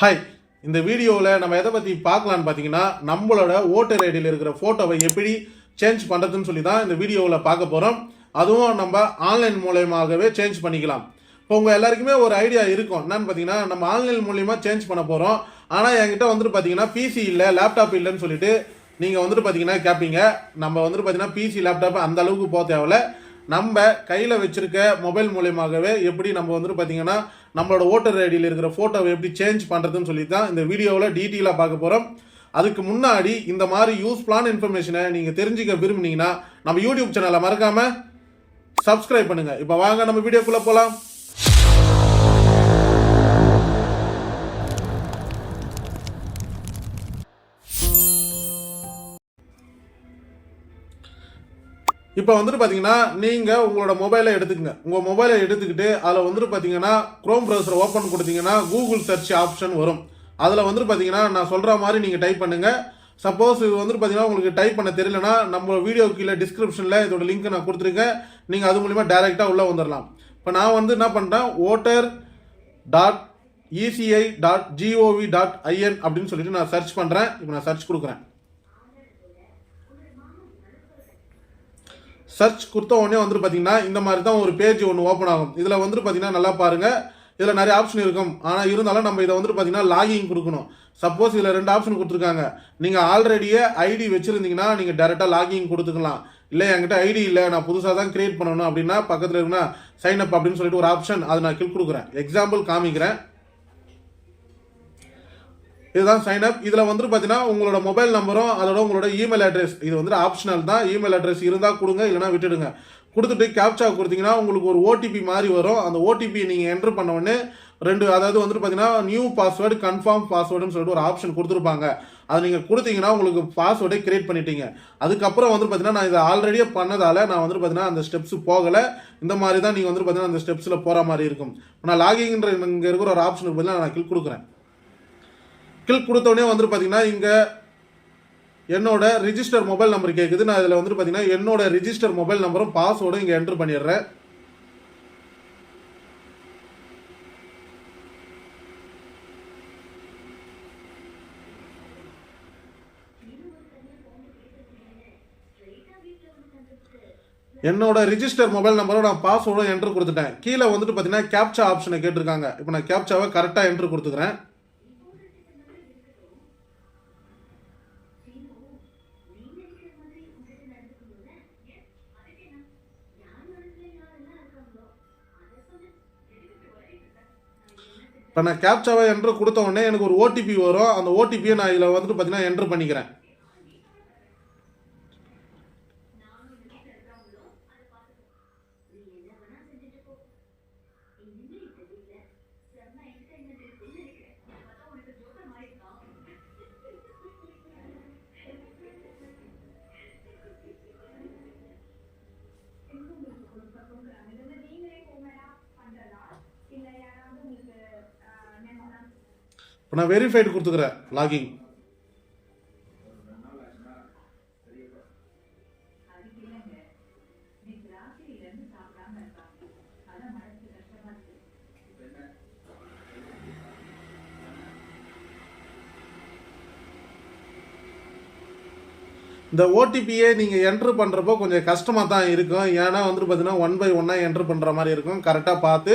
Hi, இந்த வீடியோவில் நம்ம எதை பற்றி பார்க்கலான்னு பார்த்தீங்கன்னா, நம்மளோட ஓட்டர் ஐடியில் இருக்கிற ஃபோட்டோவை எப்படி சேஞ்ச் பண்ணுறதுன்னு சொல்லி தான் இந்த வீடியோவில் பார்க்க போகிறோம். அதுவும் நம்ம ஆன்லைன் மூலயமாகவே சேஞ்ச் பண்ணிக்கலாம். இப்போ உங்கள் எல்லாருக்குமே ஒரு ஐடியா இருக்கும், என்னன்னு பார்த்தீங்கன்னா, நம்ம ஆன்லைன் மூலியமாக சேஞ்ச் பண்ண போகிறோம். ஆனால் என்கிட்ட வந்துட்டு பார்த்தீங்கன்னா பிசி இல்லை, லேப்டாப் இல்லைன்னு சொல்லிட்டு நீங்கள் வந்துட்டு பார்த்தீங்கன்னா கேட்பீங்க. நம்ம வந்துட்டு பார்த்தீங்கன்னா பிசி லேப்டாப் அந்த அளவுக்கு போக தேவையில்ல. நம்ம கையில் வச்சிருக்க மொபைல் மூலியமாகவே எப்படி நம்ம வந்துட்டு பார்த்தீங்கன்னா நம்மளோட ஓட்டர் ஐடியில் இருக்கிற ஃபோட்டோவை எப்படி சேஞ்ச் பண்ணுறதுன்னு சொல்லி தான் இந்த வீடியோவில் டீட்டெயிலாக பார்க்க போகிறோம். அதுக்கு முன்னாடி இந்த மாதிரி யூஸ்ஃபுல்லான இன்ஃபர்மேஷனை நீங்கள் தெரிஞ்சுக்க விரும்புனீங்கன்னா நம்ம யூடியூப் சேனலை மறக்காமல் சப்ஸ்கிரைப் பண்ணுங்கள். இப்போ வாங்க நம்ம வீடியோக்குள்ளே போகலாம். இப்போ வந்துட்டு பார்த்தீங்கன்னா நீங்கள் உங்களோட மொபைலை எடுத்துக்கங்க. உங்கள் மொபைலை எடுத்துக்கிட்டு அதில் வந்துட்டு பார்த்தீங்கன்னா க்ரோம் ப்ரௌசரை ஓப்பன் கொடுத்தீங்கன்னா கூகுள் சர்ச் ஆப்ஷன் வரும். அதில் வந்துட்டு பார்த்தீங்கன்னா நான் சொல்கிற மாதிரி நீங்கள் டைப் பண்ணுங்கள். சப்போஸ் இது வந்துட்டு பார்த்தீங்கன்னா உங்களுக்கு டைப் பண்ண தெரியலனா நம்ம வீடியோ கீழே டிஸ்கிரிப்ஷனில் இதோட லிங்க் நான் கொடுத்துருக்கேன். நீங்கள் அது மூலிமா டைரெக்டாக உள்ளே வந்துடலாம். இப்போ நான் வந்து என்ன பண்ணுறேன், voter.eci.gov.in அப்படின்னு சொல்லிட்டு நான் சர்ச் பண்ணுறேன். இப்போ நான் சர்ச் கொடுக்குறேன். சர்ச் கொடுத்த உடனே வந்துட்டு பார்த்தீங்கன்னா இந்த மாதிரி தான் ஒரு பேஜ் ஒன்று ஓப்பன் ஆகும். இதில் வந்துட்டு பார்த்தீங்கன்னா நல்லா பாருங்கள், இதில் நிறைய ஆப்ஷன் இருக்கும். ஆனால் இருந்தாலும் நம்ம இதை வந்துட்டு பார்த்தீங்கன்னா லாகின் கொடுக்கணும். சப்போஸ் இதில் 2 ஆப்ஷன் கொடுத்துருக்காங்க. நீங்கள் ஆல்ரெடியே ஐடி வச்சுருந்தீங்கன்னா நீங்கள் டேரெக்டாக லாகின் கொடுத்துக்கலாம். இல்லை என்கிட்ட ஐடி இல்லை, நான் புதுசாக தான் கிரியேட் பண்ணணும் அப்படின்னா பக்கத்தில் இருக்குன்னா சைன் அப் அப்படின்னு சொல்லிட்டு ஒரு ஆப்ஷன், அதை நான் கிளிக் கொடுக்குறேன். எக்ஸாம்பிள் காமிக்கிறேன். இதுதான் சைன் அப். இதில் வந்துட்டு பார்த்தீங்கன்னா உங்களோட மொபைல் நம்பரும் அதோட உங்களோட இமெயில் அட்ரஸ், இது வந்துட்டு ஆப்ஷனல் தான். இமெயில் அட்ரஸ் இருந்தால் கொடுங்க, இல்லைனா விட்டுடுங்க. கொடுத்துட்டு கேப்சா கொடுத்தீங்கன்னா உங்களுக்கு ஒரு ஓடிபி மாதிரி வரும். அந்த ஓடிபி நீங்கள் என்ட்ரு பண்ண உடனே அதாவது வந்துட்டு பார்த்தீங்கன்னா நியூ பாஸ்வேர்டு, கன்ஃபார்ம் பாஸ்வேர்டுன்னு சொல்லிட்டு ஒரு ஆப்ஷன் கொடுத்துருப்பாங்க. அதை நீங்கள் கொடுத்தீங்கன்னா உங்களுக்கு பாஸ்வேர்டை கிரியேட் பண்ணிட்டீங்க. அதுக்கப்புறம் வந்துட்டு பார்த்தீங்கன்னா நான் இதை ஆல்ரெடியே பண்ணதால் நான் வந்துட்டு பார்த்தீங்கன்னா அந்த ஸ்டெப்ஸ் போகலை. இந்த மாதிரி தான் நீங்கள் வந்துட்டு பார்த்தீங்கன்னா அந்த ஸ்டெப்ஸில் போகிற மாதிரி இருக்கும். நான் லாகின்ன்ற இங்கே இருக்கிற ஒரு ஆப்ஷனுக்கு பதிலாக நான் கிளிக் கொடுக்குறேன். கிளிக் கொடுத்தோடனே வந்துட்டு பார்த்தீங்கன்னா இங்கே என்னோட ரிஜிஸ்டர் மொபைல் நம்பர் கேட்குது. நான் இதில் வந்துட்டு பார்த்தீங்கன்னா என்னோட ரிஜிஸ்டர் மொபைல் நம்பரும் பாஸ்வேர்டும் இங்கே என்ட்ரு பண்ணிடுறேன். என்னோட ரிஜிஸ்டர் மொபைல் நம்பரோட நான் பாஸ்வேர்டும் என்ட்ரு கொடுத்துட்டேன். கீழே வந்துட்டு பார்த்தீங்கன்னா கேப்சா ஆப்ஷனை கேட்டிருக்காங்க. இப்போ நான் கேப்சாவை கரெக்டாக என்ட்ரு கொடுத்துக்கிறேன். இப்போ நான் கேப்சாவை என்ட்ரு கொடுத்த உடனே எனக்கு ஒரு ஓடிபி வரும். அந்த ஓடிபியை நான் இதில் வந்துட்டு பார்த்தீங்கன்னா என்ட்ரு பண்ணிக்கிறேன். இப்போ நான் வெரிஃபைடு கொடுத்துக்கிறேன். லாகிங் இந்த ஓடிபியை நீங்கள் என்ட்ரு பண்ணுறப்போ கொஞ்சம் கஷ்டமாக தான் இருக்கும். ஏன்னா வந்துட்டு பார்த்தீங்கன்னா 1 by 1 என்ட்ரு பண்ணுற மாதிரி இருக்கும். கரெக்டாக பார்த்து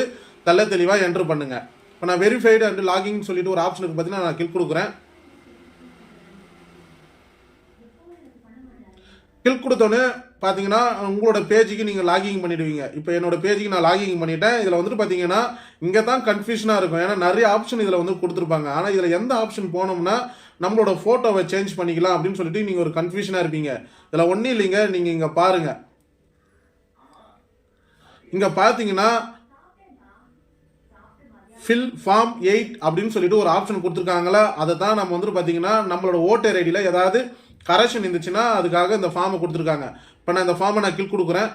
தெளிவாக என்ட்ரு பண்ணுங்கள். இப்போ நான் வெரிஃபைடு அண்ட் லாகிங் சொல்லிட்டு ஒரு ஆப்ஷனுக்கு பார்த்தீங்கன்னா நான் கிளிக் கொடுக்குறேன். கிளிக் கொடுத்தோன்னே பார்த்தீங்கன்னா உங்களோட பேஜுக்கு நீங்கள் லாகிங் பண்ணிடுவீங்க. இப்போ என்னோட பேஜுக்கு நான் லாகிங் பண்ணிட்டேன். இதில் வந்துட்டு பார்த்தீங்கன்னா இங்கே தான் கன்ஃபியூஷனாக இருக்கும். ஏன்னா நிறைய ஆப்ஷன் இதில் வந்து கொடுத்துருப்பாங்க. ஆனால் இதில் எந்த ஆப்ஷன் போனோம்னா நம்மளோட ஃபோட்டோவை சேஞ்ச் பண்ணிக்கலாம் அப்படின்னு சொல்லிட்டு நீங்கள் ஒரு கன்ஃபியூஷனாக இருப்பீங்க. இதில் ஒன்றும் இல்லைங்க, நீங்கள் இங்கே பாருங்கள். இங்கே பார்த்தீங்கன்னா ஃபில் ஃபார்ம் 8 அப்படின்னு சொல்லிட்டு ஒரு ஆப்ஷன் கொடுத்துருக்காங்களா, அதை தான் நம்ம வந்துட்டு பார்த்தீங்கன்னா நம்மளோட ஓட்டர் ஐடியில் ஏதாவது கரெக்ஷன் இருந்துச்சுன்னா அதுக்காக இந்த ஃபார்மை கொடுத்துருக்காங்க. இப்போ நான் இந்த ஃபார்மை நான் கிளிக் கொடுக்குறேன்.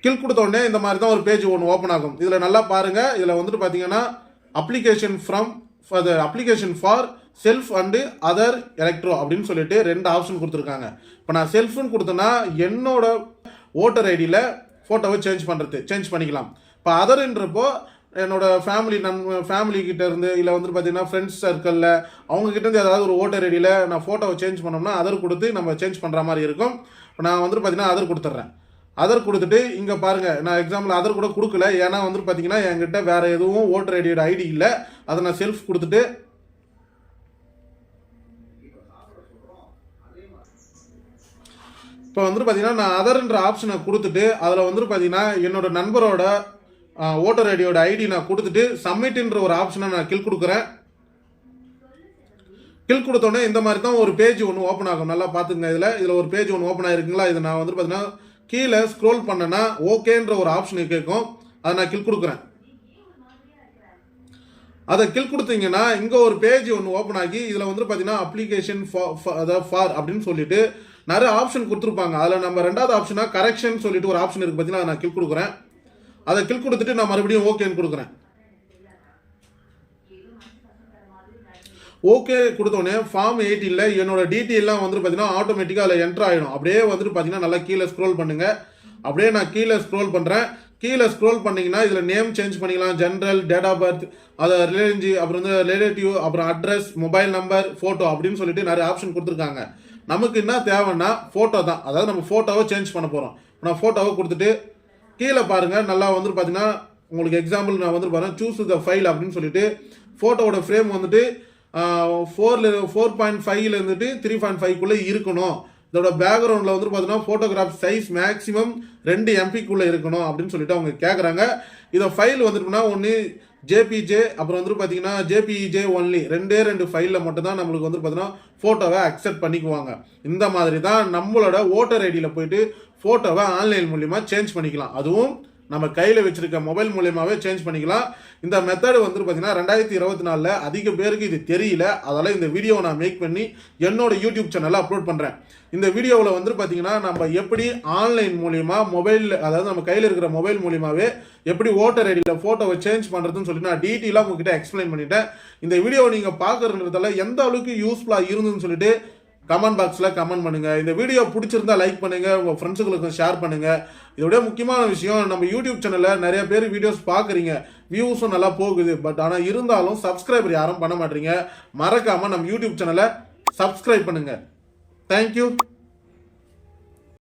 கிளிக் கொடுத்த உடனே இந்த மாதிரி தான் ஒரு பேஜ் ஒன்று ஓப்பன் ஆகும். இதில் நல்லா பாருங்கள். இதில் வந்துட்டு பார்த்தீங்கன்னா application application for self and other electro அப்படின்னு சொல்லிட்டு 2 ஆப்ஷன் கொடுத்துருக்காங்க. இப்போ நான் செல்ஃப்னு கொடுத்தேன்னா என்னோட ஓட்டர் ஐடியில் ஃபோட்டோவை சேஞ்ச் பண்ணிக்கலாம். இப்போ அதர்ன்றப்போ என்னோட ஃபேமிலி கிட்ட இருந்து இல்லை வந்து பார்த்தீங்கன்னா ஃப்ரெண்ட்ஸ் சர்க்கிளில் அவங்க கிட்ட இருந்து ஏதாவது ஒரு ஓட்டர் ஐடியில் நான் ஃபோட்டோவை சேஞ்ச் பண்ணோம்னா அதர் கொடுத்து நம்ம சேஞ்ச் பண்ணுற மாதிரி இருக்கும். இப்போ நான் வந்து பார்த்தீங்கன்னா அதர் கொடுத்துட்றேன். அதர் கொடுத்துட்டு இங்கே பாருங்கள், நான் எக்ஸாம்பிள் அதர் கூட கொடுக்கல. ஏன்னா வந்து பார்த்தீங்கன்னா என்கிட்ட வேறு எதுவும் ஓட்டர் ஐடியோட ஐடி இல்லை. அதை நான் செல்ஃப் கொடுத்துட்டு இப்போ வந்துட்டு பார்த்தீங்கன்னா நான் அதர்ன்ற ஆப்ஷனை கொடுத்துட்டு அதில் வந்துட்டு பார்த்தீங்கன்னா என்னோட நண்பரோட ஓட்டர் ஐடியோட ஐடி நான் கொடுத்துட்டு சப்மிட்ன்ற ஒரு ஆப்ஷனை நான் கிளிக் கொடுக்குறேன். கிளிக் கொடுத்தோடனே இந்த மாதிரி தான் ஒரு பேஜ் ஒன்று ஓப்பன் ஆகும். நல்லா பார்த்துங்க, இதில் ஒரு பேஜ் ஒன்று ஓப்பன் ஆகிருக்குங்களா. இதை நான் வந்துட்டு பார்த்தீங்கன்னா கீழே ஸ்க்ரோல் பண்ணேன்னா ஓகேன்ற ஒரு ஆப்ஷன் கேட்கும். அதை நான் கிளிக் கொடுக்குறேன். அதை கிளிக் கொடுத்தீங்கன்னா இங்கே ஒரு பேஜ் ஒன்று ஓப்பன் ஆகி இதில் வந்துட்டு பார்த்தீங்கன்னா அப்ளிகேஷன் ஃபார் அப்படின்னு சொல்லிட்டு நிறைய ஆப்ஷன் கொடுத்துருப்பாங்க. அதில் நம்ம ரெண்டாவது ஆப்ஷனாக கரெக்ஷன் சொல்லிட்டு ஒரு ஆப்ஷன் இருக்குது பார்த்தீங்கன்னா, அதை நான் கிளிக் கொடுக்குறேன். அதை கிளிக் கொடுத்துட்டு நான் மறுபடியும் ஓகேன்னு கொடுக்குறேன். ஓகே கொடுத்தோடனே ஃபார்ம் 18 என்னோட டீட்டெயிலாம் வந்துட்டு பார்த்தீங்கன்னா ஆட்டோமேட்டிக்காக அதில் என்ட்ரு ஆகிடும். அப்படியே வந்துட்டு பார்த்தீங்கன்னா நல்லா கீழே ஸ்க்ரோல் பண்ணுங்கள். அப்படியே நான் கீழே ஸ்க்ரோல் பண்ணுறேன். கீழே ஸ்க்ரோல் பண்ணிங்கன்னா இதில் நேம் சேஞ்ச் பண்ணிக்கலாம், ஜென்ரல், டேட் ஆஃப் பர்த், அதை ரிலேஞ்சி, அப்புறம் வந்து ரிலேட்டிவ், அப்புறம் அட்ரஸ், மொபைல் நம்பர், ஃபோட்டோ அப்படின்னு சொல்லிட்டு நிறைய ஆப்ஷன் கொடுத்துருக்காங்க. நமக்கு என்ன தேவைன்னா ஃபோட்டோ தான். அதாவது நம்ம ஃபோட்டோவை சேஞ்ச் பண்ண போகிறோம். நான் ஃபோட்டோவை கொடுத்துட்டு கீழே பாருங்கள், நல்லா வந்துட்டு பார்த்தீங்கன்னா உங்களுக்கு எக்ஸாம்பிள் நான் வந்துட்டு பாருங்கள், சூஸ் த ஃபைல் அப்படின்னு சொல்லிட்டு ஃபோட்டோவோட ஃப்ரேம் வந்துட்டு 4.5 இருந்துட்டு 3.5 இருக்கணும். இதோட பேக்ரவுண்டில் வந்துட்டு பார்த்தீங்கன்னா ஃபோட்டோகிராஃப் சைஸ் மேக்ஸிமம் 2 MB இருக்கணும் அப்படின்னு சொல்லிட்டு அவங்க கேட்குறாங்க. இதை ஃபைல் வந்துட்டுனா ஒன்று ஜேபிஜே, அப்புறம் வந்துட்டு பார்த்தீங்கன்னா ஜேபிஜே ஒன்லி, 2 ஃபைலில் மட்டும்தான் நம்மளுக்கு வந்துட்டு பார்த்தீங்கன்னா ஃபோட்டோவை அக்செப்ட் பண்ணிக்குவாங்க. இந்த மாதிரி தான் நம்மளோட ஓட்டர் ஐடியில் போயிட்டு ஃபோட்டோவை ஆன்லைன் மூலிமா சேஞ்ச் பண்ணிக்கலாம். அதுவும் நம்ம கையில் வச்சிருக்க மொபைல் மூலியமாகவே சேஞ்ச் பண்ணிக்கலாம். இந்த மெத்தடு வந்துட்டு பார்த்தீங்கன்னா 2024 அதிக பேருக்கு இது தெரியல. அதனால் இந்த வீடியோவை நான் மேக் பண்ணி என்னோட யூடியூப் சேனலில் அப்லோட் பண்ணுறேன். இந்த வீடியோவில் வந்துட்டு பார்த்தீங்கன்னா நம்ம எப்படி ஆன்லைன் மூலிமா மொபைல், அதாவது நம்ம கையில் இருக்கிற மொபைல் மூலியமாகவே எப்படி ஓட்டர் ஐடியில் ஃபோட்டோவை சேஞ்ச் பண்ணுறதுன்னு சொல்லிட்டு நான் டீட்டெயிலாக உங்ககிட்ட எக்ஸ்பிளைன் பண்ணிட்டேன். இந்த வீடியோவை நீங்கள் பார்க்குறதுனால எந்த அளவுக்கு யூஸ்ஃபுல்லாக இருந்ததுன்னு சொல்லிட்டு கமெண்ட் பாக்ஸில் கமெண்ட் பண்ணுங்கள். இந்த வீடியோ பிடிச்சிருந்தா லைக் பண்ணுங்கள், உங்கள் ஃப்ரெண்ட்ஸுகளுக்கும் ஷேர் பண்ணுங்கள். இதோட முக்கியமான விஷயம், நம்ம யூடியூப் சேனலில் நிறைய பேர் வீடியோஸ் பார்க்குறீங்க, வியூஸும் நல்லா போகுது. பட் ஆனால் இருந்தாலும் சப்ஸ்கிரைபர் யாரும் பண்ண மாட்டீங்க. மறக்காமல் நம்ம யூடியூப் சேனலை சப்ஸ்கிரைப் பண்ணுங்கள். தேங்க்யூ.